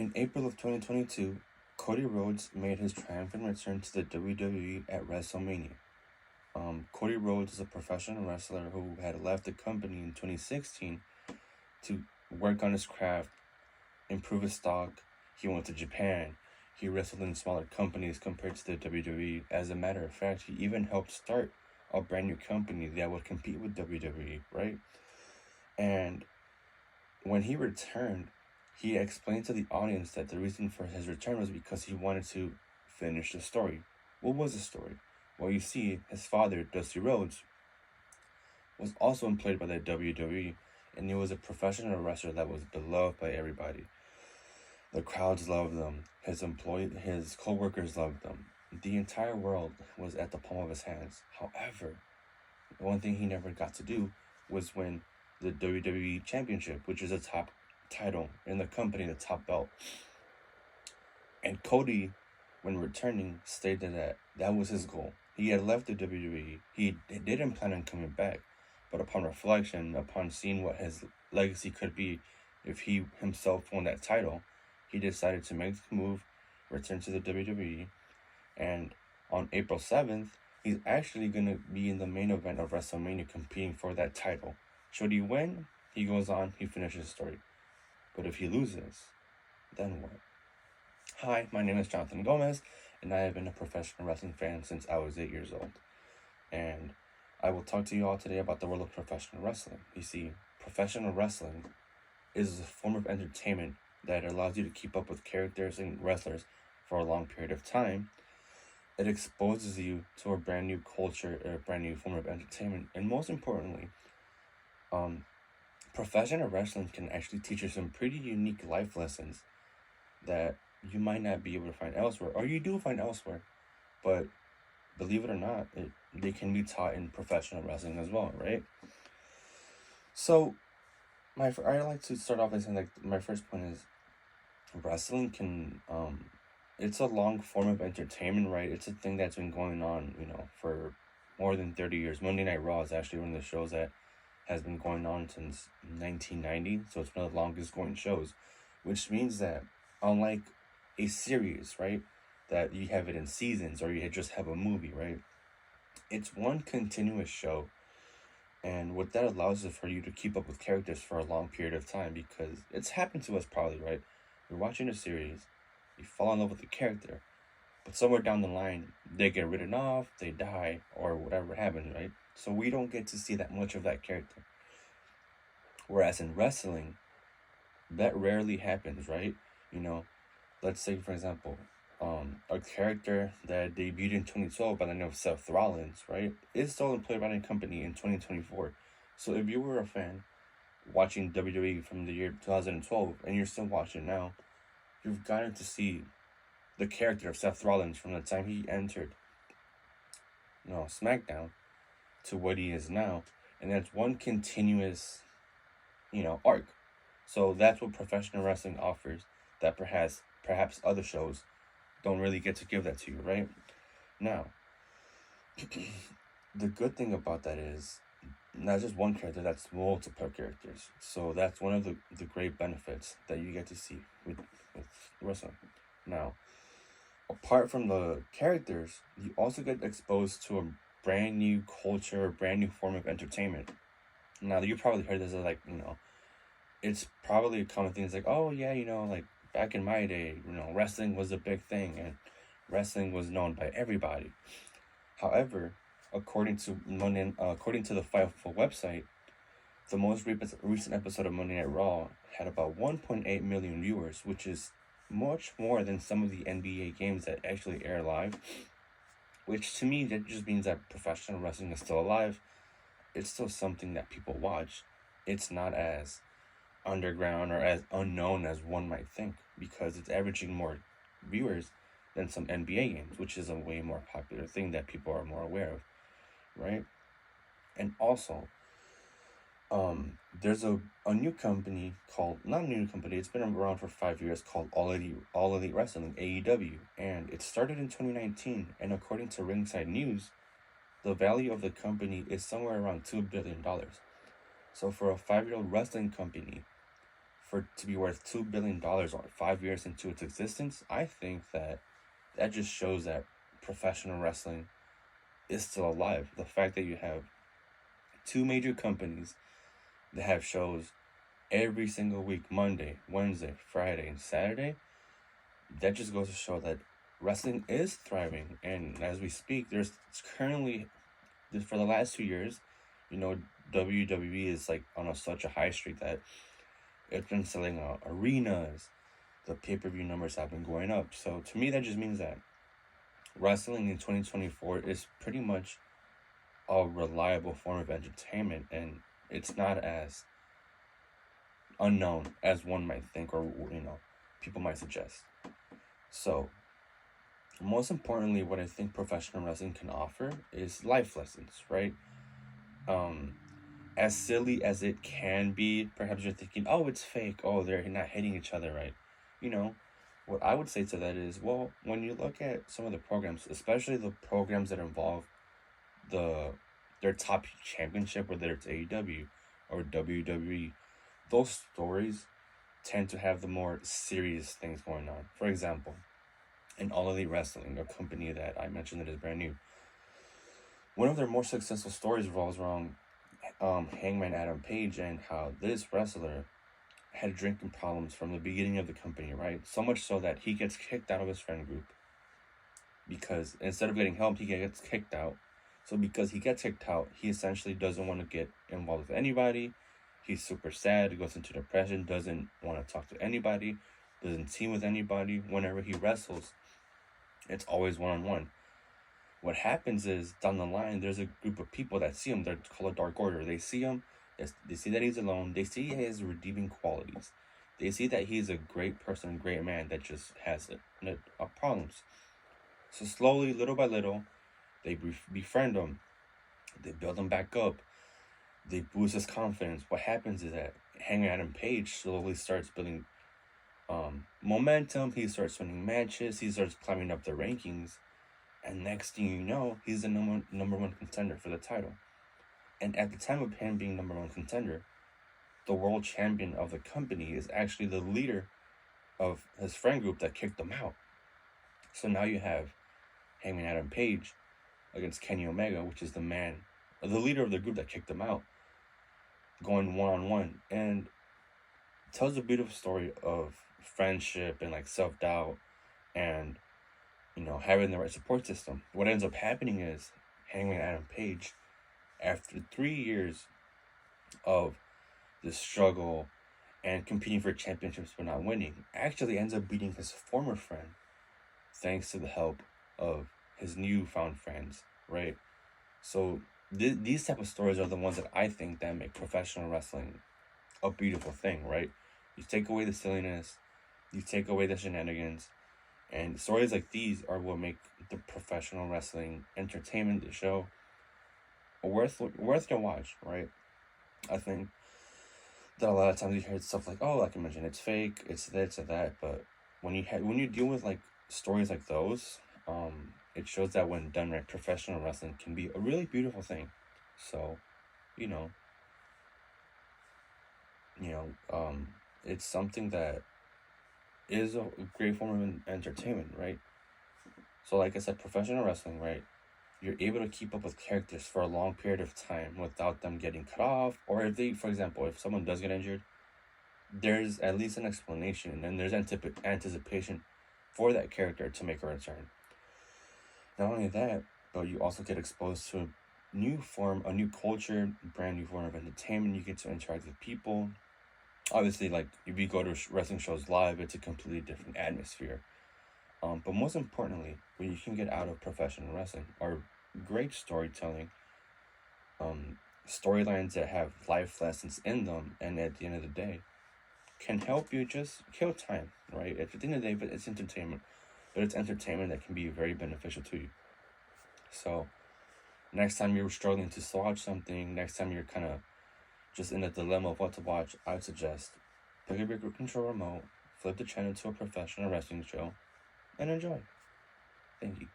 In April of 2022, Cody Rhodes made his triumphant return to the WWE at WrestleMania. Cody Rhodes is a professional wrestler who had left the company in 2016 to work on his craft, improve his stock. He went to Japan. He wrestled in smaller companies compared to the WWE. As a matter of fact, he even helped start a brand new company that would compete with WWE, right? And when he returned, he explained to the audience that the reason for his return was because he wanted to finish the story. What was the story? Well, you see, his father, Dusty Rhodes, was also employed by the WWE, and he was a professional wrestler that was beloved by everybody. The crowds loved them. His co-workers loved them. The entire world was at the palm of his hands. However, the one thing he never got to do was win the WWE Championship, which is a top title in the company, the top belt. And Cody, when returning, stated that that was his goal. He had left the WWE. He didn't plan on coming back, but upon reflection, upon seeing what his legacy could be if he himself won that title, he decided to make the move, return to the WWE, and on April 7th, he's actually going to be in the main event of WrestleMania competing for that title. Should he win, he goes on, he finishes the story. But if he loses, then what? Hi, my name is Jonathan Gomez, and I have been a professional wrestling fan since I was 8 years old. And I will talk to you all today about the world of professional wrestling. You see, professional wrestling is a form of entertainment that allows you to keep up with characters and wrestlers for a long period of time. It exposes you to a brand new culture, a brand new form of entertainment, and most importantly, professional wrestling can actually teach you some pretty unique life lessons that you might not be able to find elsewhere, or you do find elsewhere, but believe it or not, they can be taught in professional wrestling as well, right? So, I like to start off by saying, like, my first point is wrestling can, it's a long form of entertainment, right? It's a thing that's been going on, for more than 30 years. Monday Night Raw is actually one of the shows that has been going on since 1990, so it's one of the longest going shows, which means that unlike a series, right, that you have it in seasons or you just have a movie, right, it's one continuous show, and what that allows is for you to keep up with characters for a long period of time, because it's happened to us probably, right? You're watching a series, you fall in love with the character, but somewhere down the line, they get written off, they die, or whatever happens, right? So we don't get to see that much of that character. Whereas in wrestling, that rarely happens, right? Let's say, for example, a character that debuted in 2012 by the name of Seth Rollins, right, is still employed by the company in 2024. So if you were a fan watching WWE from the year 2012 and you're still watching now, you've gotten to see the character of Seth Rollins from the time he entered, SmackDown to what he is now, and that's one continuous, arc. So that's what professional wrestling offers that perhaps other shows don't really get to give that to you, right? Now, the good thing about that is not just one character, that's multiple characters. So that's one of the great benefits that you get to see with wrestling. Now, apart from the characters, you also get exposed to a brand new culture, a brand new form of entertainment. Now, you probably heard this as it's probably a common thing. It's like, oh yeah, like back in my day, wrestling was a big thing and wrestling was known by everybody. However, according to the Fightful website, the most recent episode of Monday Night Raw had about 1.8 million viewers, which is much more than some of the NBA games that actually air live. Which to me, that just means that professional wrestling is still alive. It's still something that people watch. It's not as underground or as unknown as one might think, because it's averaging more viewers than some NBA games, which is a way more popular thing that people are more aware of, right? And also, there's a new company not a new company, it's been around for 5 years, called All Elite Wrestling, AEW, and it started in 2019, and according to Ringside News, the value of the company is somewhere around $2 billion. So for a 5-year-old wrestling company, for it to be worth $2 billion or 5 years into its existence, I think that just shows that professional wrestling is still alive. The fact that you have two major companies that have shows every single week, Monday, Wednesday, Friday, and Saturday, that just goes to show that wrestling is thriving. And as we speak, there's currently, for the last 2 years, WWE is like on such a high streak that it's been selling arenas. The pay-per-view numbers have been going up. So to me, that just means that wrestling in 2024 is pretty much a reliable form of entertainment, and it's not as unknown as one might think, or people might suggest. So most importantly, what I think professional wrestling can offer is life lessons, right? As silly as it can be, perhaps you're thinking, oh, it's fake, oh, they're not hitting each other, right? What I would say to that is, well, when you look at some of the programs, especially the programs that involve their top championship, whether it's AEW or WWE, those stories tend to have the more serious things going on. For example, in All Elite Wrestling, a company that I mentioned that is brand new, one of their more successful stories revolves around Hangman Adam Page and how this wrestler had drinking problems from the beginning of the company, right? So much so that he gets kicked out of his friend group because instead of getting help, he gets kicked out. So because he gets kicked out, he essentially doesn't want to get involved with anybody. He's super sad, goes into depression, doesn't want to talk to anybody, doesn't team with anybody. Whenever he wrestles, it's always one-on-one. What happens is, down the line, there's a group of people that see him. They're called a Dark Order. They see him. They see that he's alone. They see he has redeeming qualities. They see that he's a great person, great man that just has problems. So slowly, little by little, they befriend him. They build him back up. They boost his confidence. What happens is that Hangman Adam Page slowly starts building momentum. He starts winning matches. He starts climbing up the rankings. And next thing you know, he's the number one contender for the title. And at the time of him being number one contender, the world champion of the company is actually the leader of his friend group that kicked him out. So now you have Hangman Adam Page against Kenny Omega, which is the leader of the group that kicked him out, going one-on-one. And tells a beautiful story of friendship and like self-doubt and having the right support system. What ends up happening is Hangman Adam Page, after 3 years of this struggle and competing for championships but not winning, actually ends up beating his former friend thanks to the help of his newfound friends, right? So these type of stories are the ones that I think that make professional wrestling a beautiful thing, right? You take away the silliness, you take away the shenanigans, and stories like these are what make the professional wrestling entertainment, the show, worth your watch, right? I think that a lot of times you hear stuff like, oh, like I mentioned, it's fake, it's this or that, but when you deal with like stories like those, it shows that when done right, professional wrestling can be a really beautiful thing. So, it's something that is a great form of entertainment, right? So like I said, professional wrestling, right? You're able to keep up with characters for a long period of time without them getting cut off. Or for example, if someone does get injured, there's at least an explanation and there's anticipation for that character to make a return. Not only that, but you also get exposed to a new culture, brand new form of entertainment. You get to interact with people. Obviously, like if you go to wrestling shows live, it's a completely different atmosphere. But most importantly, what you can get out of professional wrestling are great storytelling, storylines that have life lessons in them, and at the end of the day, can help you just kill time, right? At the end of the day, it's entertainment, but it's entertainment that can be very beneficial to you. So, next time you're struggling to watch something, next time you're kind of just in a dilemma of what to watch, I would suggest pick up your group control remote, flip the channel to a professional wrestling show, and enjoy. Thank you.